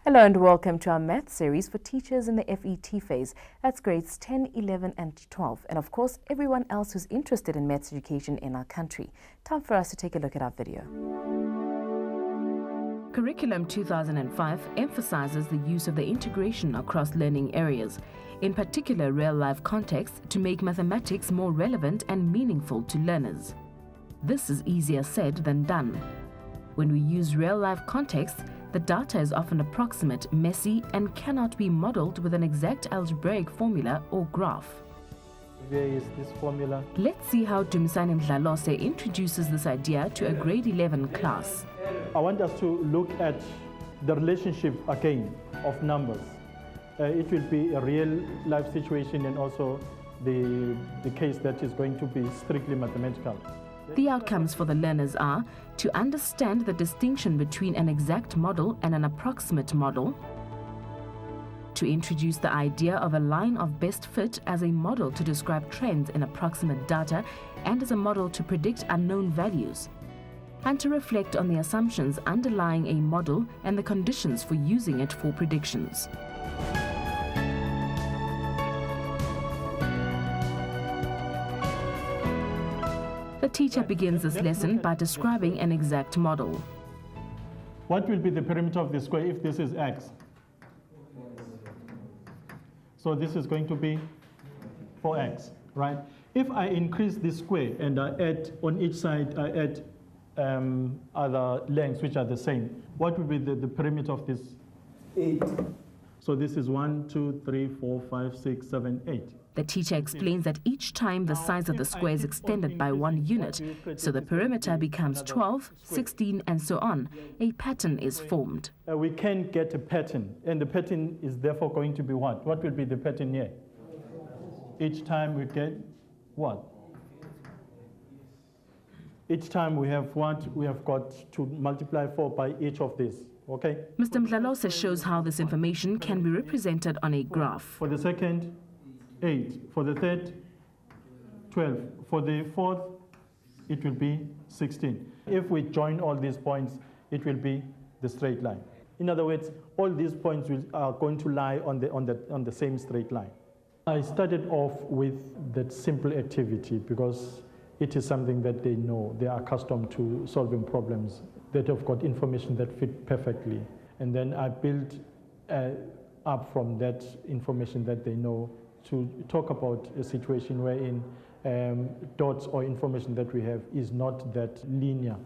Hello and welcome to our math series for teachers in the FET phase. That's grades 10, 11 and 12. And of course, everyone else who's interested in maths education in our country. Time for us to take a look at our video. Curriculum 2005 emphasizes the use of the integration across learning areas, in particular real-life contexts, to make mathematics more relevant and meaningful to learners. This is easier said than done. When we use real-life contexts, the data is often approximate, messy, and cannot be modeled with an exact algebraic formula or graph. Where is this formula? Let's see how Dumisani Mdlalose introduces this idea to a grade 11 class. I want us to look at the relationship again of numbers. It will be a real life situation and also the case that is going to be strictly mathematical. The outcomes for the learners are to understand the distinction between an exact model and an approximate model, to introduce the idea of a line of best fit as a model to describe trends in approximate data and as a model to predict unknown values, and to reflect on the assumptions underlying a model and the conditions for using it for predictions. The teacher begins this lesson by describing an exact model. What will be the perimeter of the square if this is x? So this is going to be 4x, right? If I increase this square and I add on each side, I add other lengths which are the same, what will be the perimeter of this? 8. So this is 1, 2, 3, 4, 5, 6, 7, 8. The teacher explains that each time the size of the square is extended by 1 unit, so the perimeter becomes 12, 16, and so on. A pattern is formed. We can get a pattern, and the pattern is therefore going to be what? What will be the pattern here? Each time we get what? Each time we have what? We have got to multiply 4 by each of these, okay? Mr. Mdlalose shows how this information can be represented on a graph. For the second, 8. For the third, 12. For the fourth, it will be 16. If we join all these points, it will be the straight line. In other words, all these points are going to lie on the same straight line. I started off with that simple activity because it is something that they know. They are accustomed to solving problems that have got information that fit perfectly. And then I built up from that information that they know to talk about a situation wherein dots or information that we have is not that linear.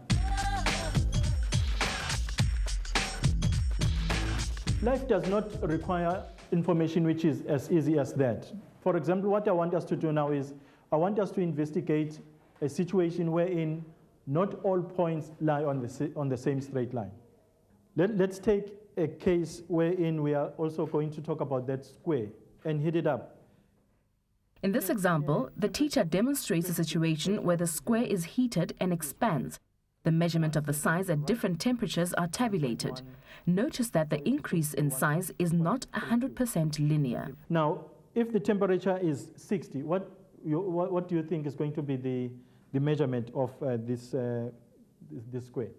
Life does not require information which is as easy as that. For example, what I want us to do now is I want us to investigate a situation wherein not all points lie on the same straight line. Let's take a case wherein we are also going to talk about that square and heat it up. In this example, the teacher demonstrates a situation where the square is heated and expands. The measurement of the size at different temperatures are tabulated. Notice that the increase in size is not 100% linear. Now, if the temperature is 60, what do you think is going to be the measurement of this square?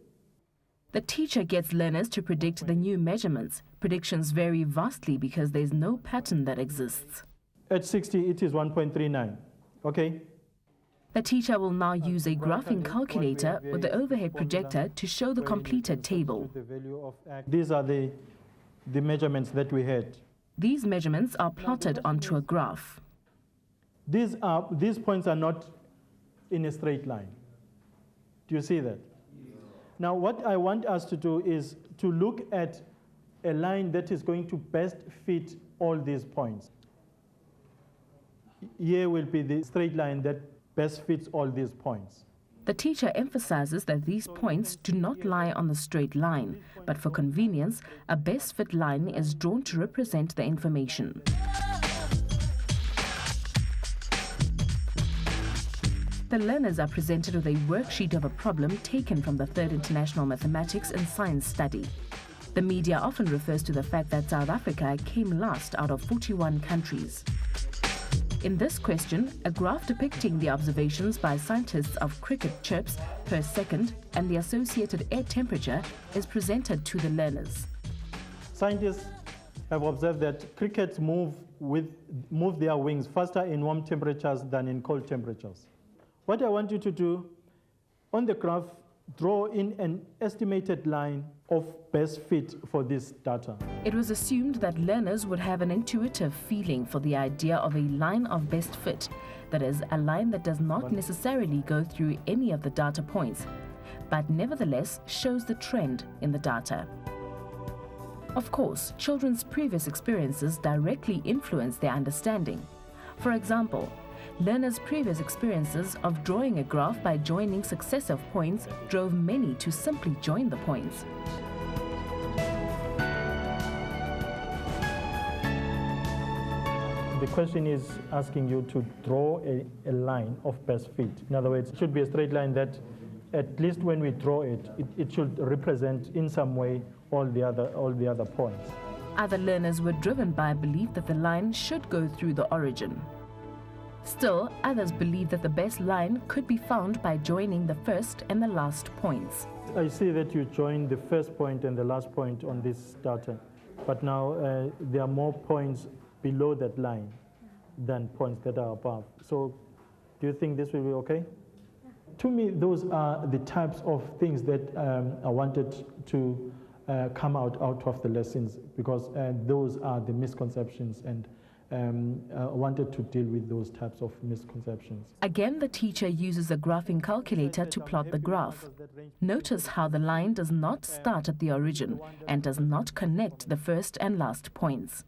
The teacher gets learners to predict the new measurements. Predictions vary vastly because there is no pattern that exists. At 60, it is 1.39, okay? The teacher will now use a graphing calculator with the overhead projector to show the completed table. These are the measurements that we had. These measurements are plotted onto a graph. These points are not in a straight line. Do you see that? Now, what I want us to do is to look at a line that is going to best fit all these points. Here will be the straight line that best fits all these points. The teacher emphasizes that these points do not lie on the straight line, but for convenience, a best fit line is drawn to represent the information. The learners are presented with a worksheet of a problem taken from the 3rd International Mathematics and Science Study. The media often refers to the fact that South Africa came last out of 41 countries. In this question, a graph depicting the observations by scientists of cricket chirps per second and the associated air temperature is presented to the learners. Scientists have observed that crickets move their wings faster in warm temperatures than in cold temperatures. What I want you to do, on the graph, draw in an estimated line of best fit for this data. It was assumed that learners would have an intuitive feeling for the idea of a line of best fit, that is, a line that does not necessarily go through any of the data points, but nevertheless shows the trend in the data. Of course, children's previous experiences directly influence their understanding. For example, learners' previous experiences of drawing a graph by joining successive points drove many to simply join the points. The question is asking you to draw a line of best fit. In other words, it should be a straight line that, at least when we draw it, it should represent in some way all the other points. Other learners were driven by a belief that the line should go through the origin. Still, others believe that the best line could be found by joining the first and the last points. I see that you joined the first point and the last point on this data, but now there are more points below that line than points that are above. So do you think this will be okay? Yeah. To me, those are the types of things that I wanted to come out of the lessons, because those are the misconceptions, and I wanted to deal with those types of misconceptions. Again, the teacher uses a graphing calculator to plot the graph. Notice how the line does not start at the origin and does not connect the first and last points.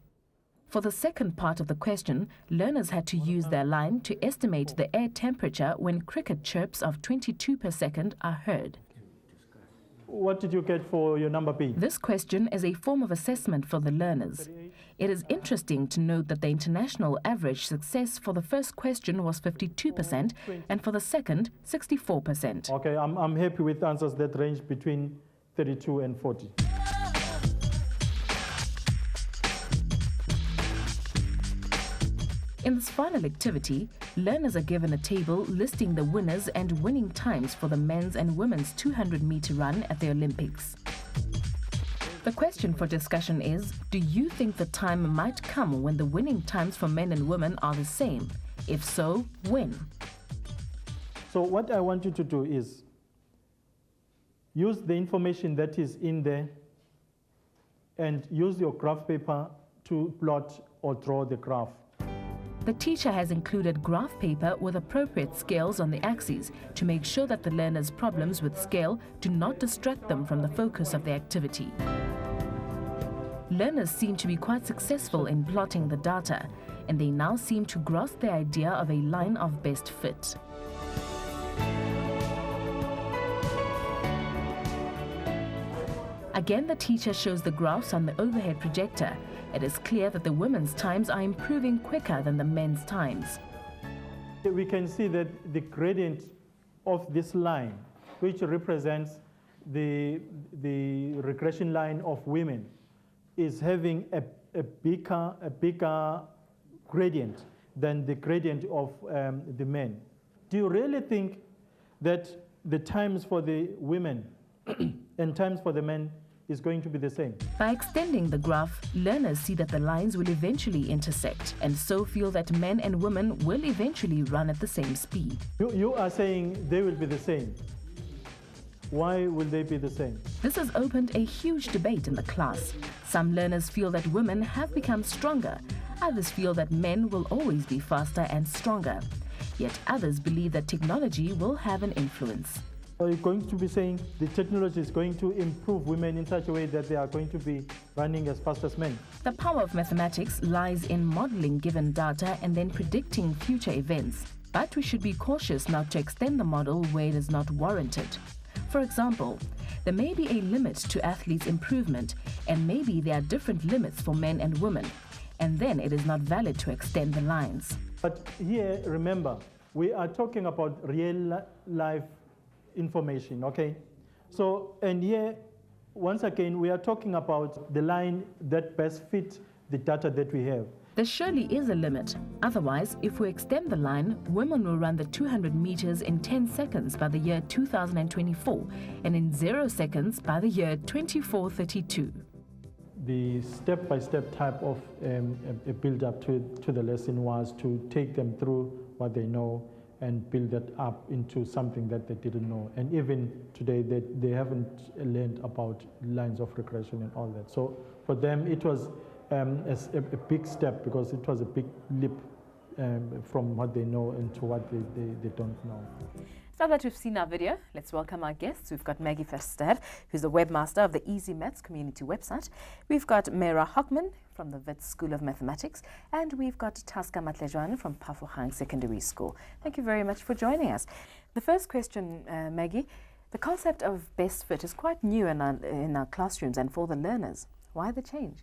For the second part of the question, learners had to use their line to estimate the air temperature when cricket chirps of 22 per second are heard. What did you get for your number B? This question is a form of assessment for the learners. It is interesting to note that the international average success for the first question was 52% and for the second, 64%. Okay, I'm happy with answers that range between 32 and 40. In this final activity, learners are given a table listing the winners and winning times for the men's and women's 200-meter run at the Olympics. The question for discussion is, do you think the time might come when the winning times for men and women are the same? If so, when? So what I want you to do is use the information that is in there and use your graph paper to plot or draw the graph. The teacher has included graph paper with appropriate scales on the axes to make sure that the learners' problems with scale do not distract them from the focus of the activity. Learners seem to be quite successful in plotting the data, and they now seem to grasp the idea of a line of best fit. Again, the teacher shows the graphs on the overhead projector. It is clear that the women's times are improving quicker than the men's times. We can see that the gradient of this line, which represents the regression line of women, is having a bigger gradient than the gradient of the men. Do you really think that the times for the women and times for the men is going to be the same? By extending the graph, learners see that the lines will eventually intersect and so feel that men and women will eventually run at the same speed. You are saying they will be the same. Why will they be the same? This has opened a huge debate in the class. Some learners feel that women have become stronger. Others feel that men will always be faster and stronger. Yet others believe that technology will have an influence. Are you going to be saying the technology is going to improve women in such a way that they are going to be running as fast as men? The power of mathematics lies in modeling given data and then predicting future events. But we should be cautious not to extend the model where it is not warranted. For example, there may be a limit to athletes' improvement, and maybe there are different limits for men and women, and then it is not valid to extend the lines. But here, remember, we are talking about real life information, okay? So, and here, once again, we are talking about the line that best fits the data that we have. There surely is a limit. Otherwise, if we extend the line, women will run the 200 meters in 10 seconds by the year 2024 and in 0 seconds by the year 2432. The step-by-step type of a build-up to the lesson was to take them through what they know and build that up into something that they didn't know. And even today, they haven't learned about lines of regression and all that. So for them, it was a big step, because it was a big leap from what they know into what they don't know. Now that we've seen our video, let's welcome our guests. We've got Maggie Verster, who's the webmaster of the Easy Maths community website. We've got Mera Hockman from the Wits School of Mathematics, and we've got Taska Matlejwane from Pafogang Secondary School. Thank you very much for joining us. The first question, Maggie, the concept of best fit is quite new in our classrooms and for the learners. Why the change?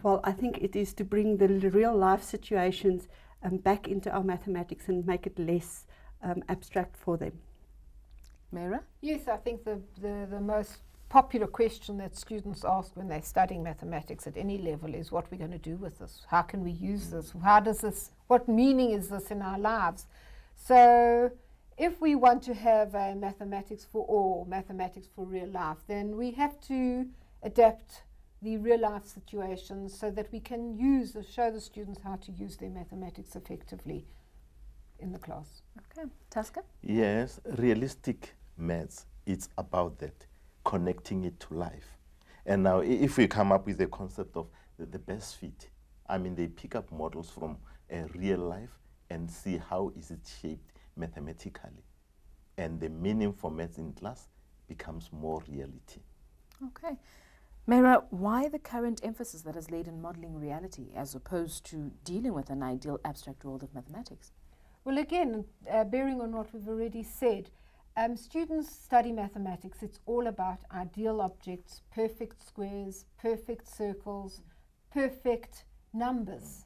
Well, I think it is to bring the real life situations back into our mathematics and make it less abstract for them. Mera? Yes, I think the most popular question that students ask when they're studying mathematics at any level is, what we're going to do with this? How can we use this? What meaning is this in our lives? So if we want to have a mathematics for all, mathematics for real life, then we have to adapt the real life situations so that we can use or show the students how to use their mathematics effectively in the class. Okay. Taska? Yes, realistic maths, it's about that, connecting it to life. And now if we come up with the concept of the best fit, I mean, they pick up models from real life and see how is it shaped mathematically. And the meaning for maths in class becomes more reality. Okay. Mera, why the current emphasis that is laid in modeling reality as opposed to dealing with an ideal abstract world of mathematics? Well, again, bearing on what we've already said, students study mathematics. It's all about ideal objects, perfect squares, perfect circles, perfect numbers.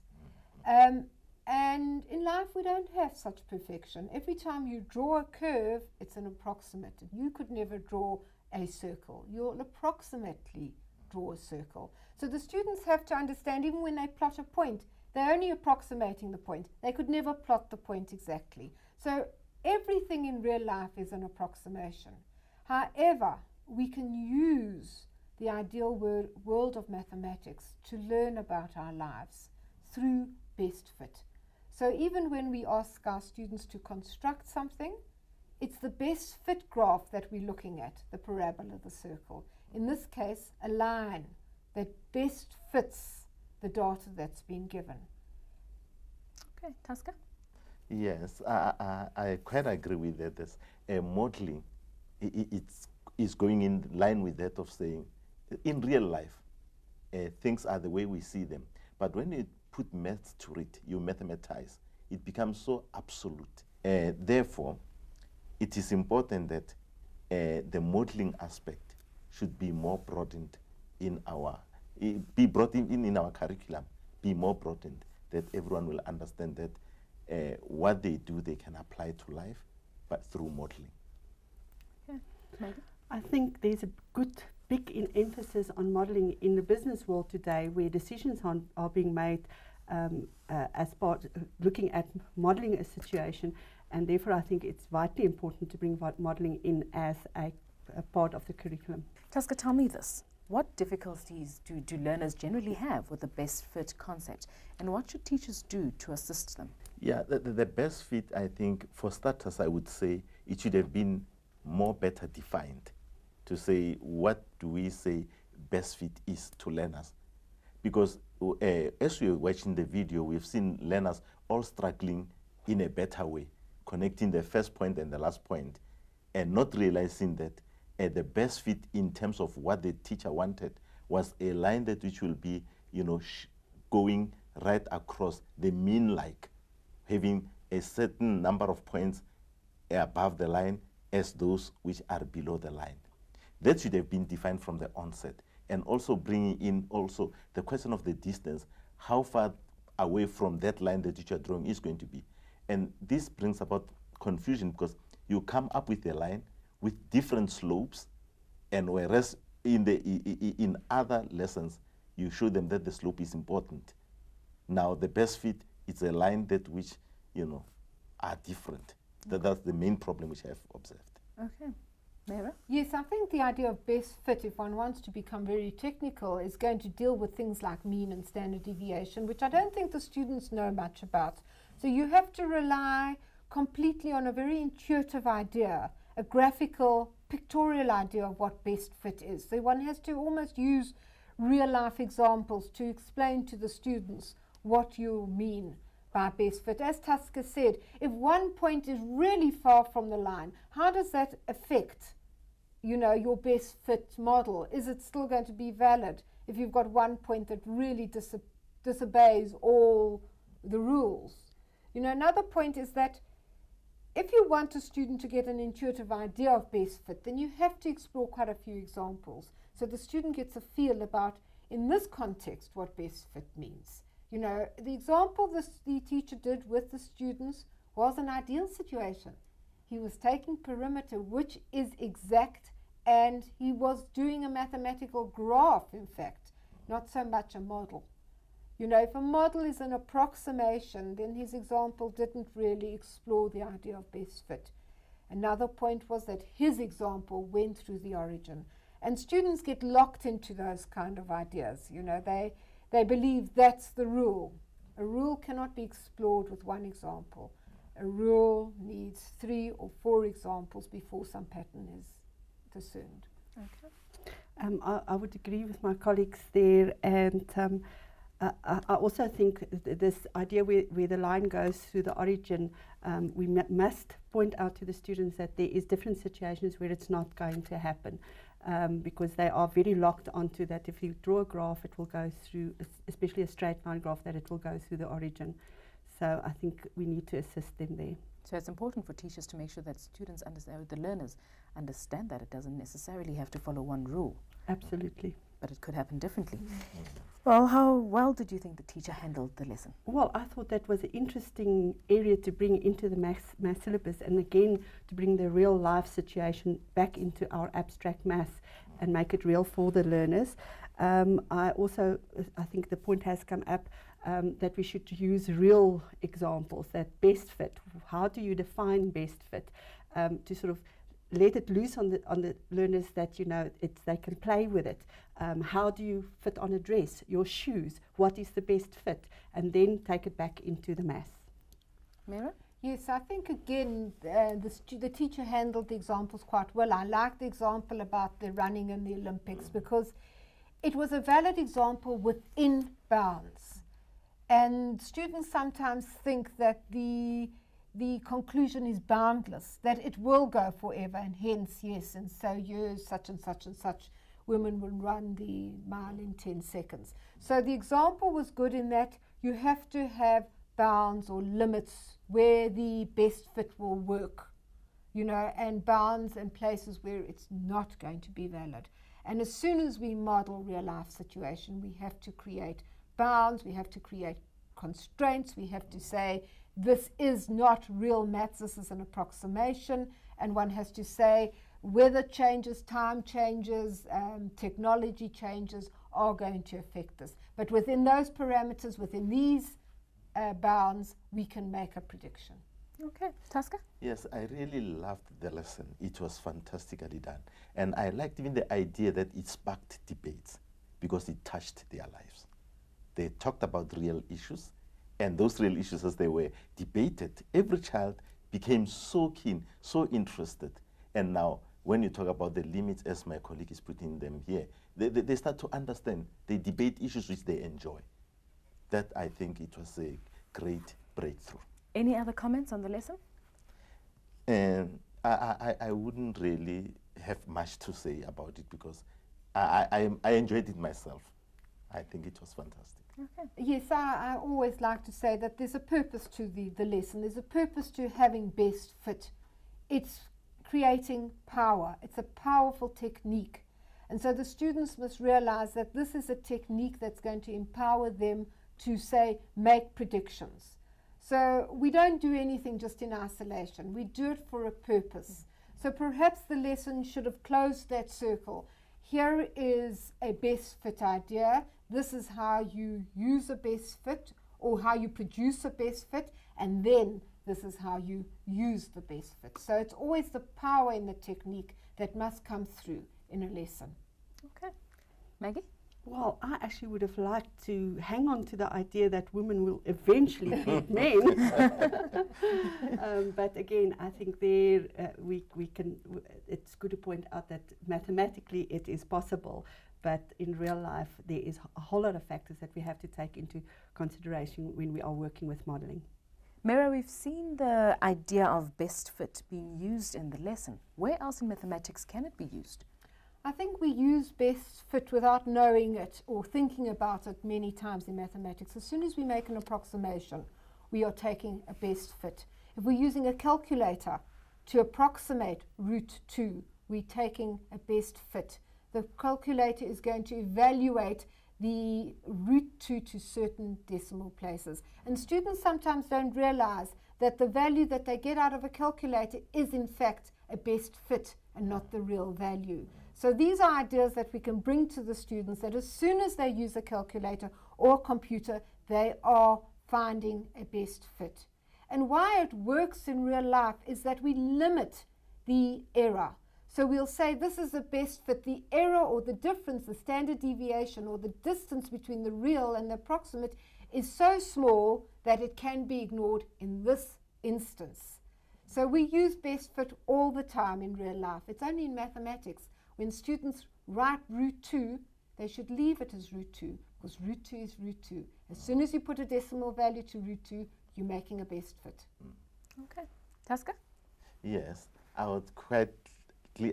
And in life, we don't have such perfection. Every time you draw a curve, it's an approximate. You could never draw a circle. You'll approximately draw a circle. So the students have to understand, even when they plot a point, they're only approximating the point. They could never plot the point exactly. So everything in real life is an approximation. However, we can use the ideal world of mathematics to learn about our lives through best fit. So even when we ask our students to construct something, it's the best fit graph that we're looking at, the parabola, the circle. In this case, a line that best fits the data that's been given. Okay, Taska? Yes, I quite agree with that. As modeling, it's going in line with that of saying, in real life, things are the way we see them. But when you put maths to it, you mathematize, it becomes so absolute. Therefore, it is important that the modeling aspect should be more broadened in our be brought in our curriculum, be more broadened, that everyone will understand that what they do, they can apply to life, but through modeling. Yeah. I think there's a good big emphasis on modeling in the business world today, where decisions are being made as part looking at modeling a situation, and therefore I think it's vitally important to bring modeling in as a part of the curriculum. Taska, tell me this. What difficulties do learners generally have with the best fit concept, and what should teachers do to assist them? Yeah, the best fit, I think, for starters, I would say it should have been more better defined, to say what do we say best fit is to learners. Because as we were watching the video, we've seen learners all struggling in a better way, connecting the first point and the last point, and not realizing that the best fit in terms of what the teacher wanted was a line that which will be, going right across the mean, like having a certain number of points above the line as those which are below the line. That should have been defined from the onset, and also bringing in also the question of the distance, how far away from that line the teacher drawing is going to be. And this brings about confusion, because you come up with a line with different slopes, and whereas in other lessons you show them that the slope is important. Now the best fit is a line that which are different. That's the main problem which I've observed. Okay. Mera? Yes, I think the idea of best fit, if one wants to become very technical, is going to deal with things like mean and standard deviation, which I don't think the students know much about. So you have to rely completely on a very intuitive idea, a graphical, pictorial idea of what best fit is. So one has to almost use real-life examples to explain to the students what you mean by best fit. As Tusker said, if one point is really far from the line, how does that affect, you know, your best fit model? Is it still going to be valid if you've got one point that really disobeys all the rules? You know, another point is that if you want a student to get an intuitive idea of best fit, then you have to explore quite a few examples so the student gets a feel about, in this context, what best fit means. You know, the example the teacher did with the students was an ideal situation. He was taking perimeter, which is exact, and he was doing a mathematical graph, in fact, not so much a model. You know, if a model is an approximation, then his example didn't really explore the idea of best fit. Another point was that his example went through the origin. And students get locked into those kind of ideas. You know, they believe that's the rule. A rule cannot be explored with one example. A rule needs 3 or 4 examples before some pattern is discerned. Okay. I would agree with my colleagues there, and I also think this idea where the line goes through the origin, we must point out to the students that there is different situations where it's not going to happen, because they are very locked onto that. If you draw a graph, it will go through, especially a straight line graph, that it will go through the origin. So I think we need to assist them there. So it's important for teachers to make sure that students understand, the learners understand that it doesn't necessarily have to follow one rule. Absolutely. But it could happen differently. Well, how well did you think the teacher handled the lesson? Well, I thought that was an interesting area to bring into the maths syllabus, and again to bring the real life situation back into our abstract maths and make it real for the learners. I think the point has come up that we should use real examples, that best fit. How do you define best fit? To sort of let it loose on the learners, that, you know, they can play with it. How do you fit on a dress, your shoes? What is the best fit? And then take it back into the maths. Mera? Yes, I think again the teacher handled the examples quite well. I like the example about the running in the Olympics because it was a valid example within bounds. And students sometimes think that the conclusion is boundless, that it will go forever, and hence, yes, in so years, such and such and such women will run the mile in 10 seconds. So the example was good in that you have to have bounds or limits where the best fit will work, you know, and bounds and places where it's not going to be valid. And as soon as we model real life situation, we have to create bounds, we have to create constraints, we have to say, this is not real maths, this is an approximation, and one has to say weather changes, time changes, technology changes are going to affect this. But within those parameters, within these bounds, we can make a prediction. Okay, Tusker? Yes, I really loved the lesson. It was fantastically done. And I liked even the idea that it sparked debates because it touched their lives. They talked about real issues, and those real issues, as they were debated, every child became so keen, so interested. And now, when you talk about the limits, as my colleague is putting them here, they start to understand. They debate issues which they enjoy. That, I think, it was a great breakthrough. Any other comments on the lesson? And I wouldn't really have much to say about it because I enjoyed it myself. I think it was fantastic. Okay. Yes, I always like to say that there's a purpose to the lesson. There's a purpose to having best fit. It's creating power. It's a powerful technique. And so the students must realize that this is a technique that's going to empower them to, say, make predictions. So we don't do anything just in isolation. We do it for a purpose. So perhaps the lesson should have closed that circle. Here is a best fit idea. This is how you use a best fit or how you produce a best fit, and then this is how you use the best fit. So it's always the power in the technique that must come through in a lesson. Okay. Maggie? Well, I actually would have liked to hang on to the idea that women will eventually beat men. But again, I think there it's good to point out that mathematically it is possible, but in real life there is a whole lot of factors that we have to take into consideration when we are working with modeling. Mira, we've seen the idea of best fit being used in the lesson. Where else in mathematics can it be used? I think we use best fit without knowing it or thinking about it many times in mathematics. As soon as we make an approximation, we are taking a best fit. If we're using a calculator to approximate root 2, we're taking a best fit. The calculator is going to evaluate the root 2 to certain decimal places. And students sometimes don't realize that the value that they get out of a calculator is in fact a best fit and not the real value. So these are ideas that we can bring to the students, that as soon as they use a calculator or a computer, they are finding a best fit. And why it works in real life is that we limit the error. So we'll say this is the best fit. The error or the difference, the standard deviation or the distance between the real and the approximate is so small that it can be ignored in this instance. So we use best fit all the time in real life. It's only in mathematics. When students write root 2, they should leave it as root 2, because root 2 is root 2. As soon as you put a decimal value to root 2, you're making a best fit. Okay. Taska? Yes, I would quite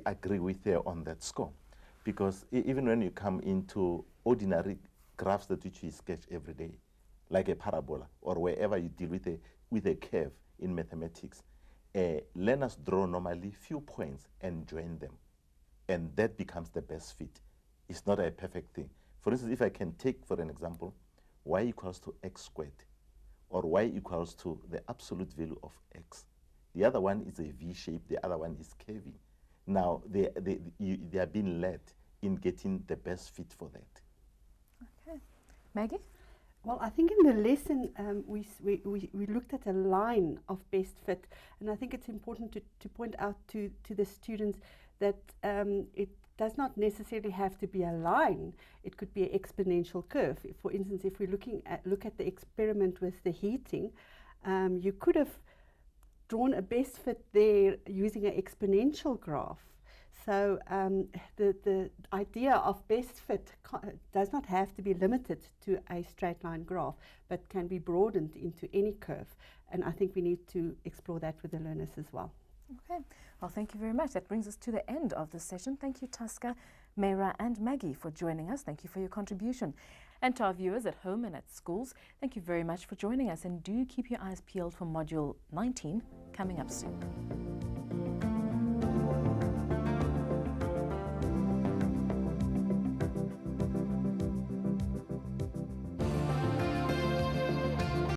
agree with you on that score, because even when you come into ordinary graphs that which we sketch every day, like a parabola or wherever you deal with a curve in mathematics, learners draw normally few points and join them, and that becomes the best fit. It's not a perfect thing. For instance, if I can take, for an example, y equals to x squared, or y equals to the absolute value of x. The other one is a V shape, the other one is curving. Now, they are being led in getting the best fit for that. Okay. Maggie? Well, I think in the lesson we looked at a line of best fit, and I think it's important to point out to the students that it does not necessarily have to be a line. It could be an exponential curve. For instance, if we look at the experiment with the heating, you could have drawn a best fit there using an exponential graph. So the idea of best fit does not have to be limited to a straight line graph, but can be broadened into any curve. And I think we need to explore that with the learners as well. Okay. Well, thank you very much. That brings us to the end of the session. Thank you, Taska, Mera, and Maggie for joining us. Thank you for your contribution. And to our viewers at home and at schools, thank you very much for joining us. And do keep your eyes peeled for Module 19 coming up soon.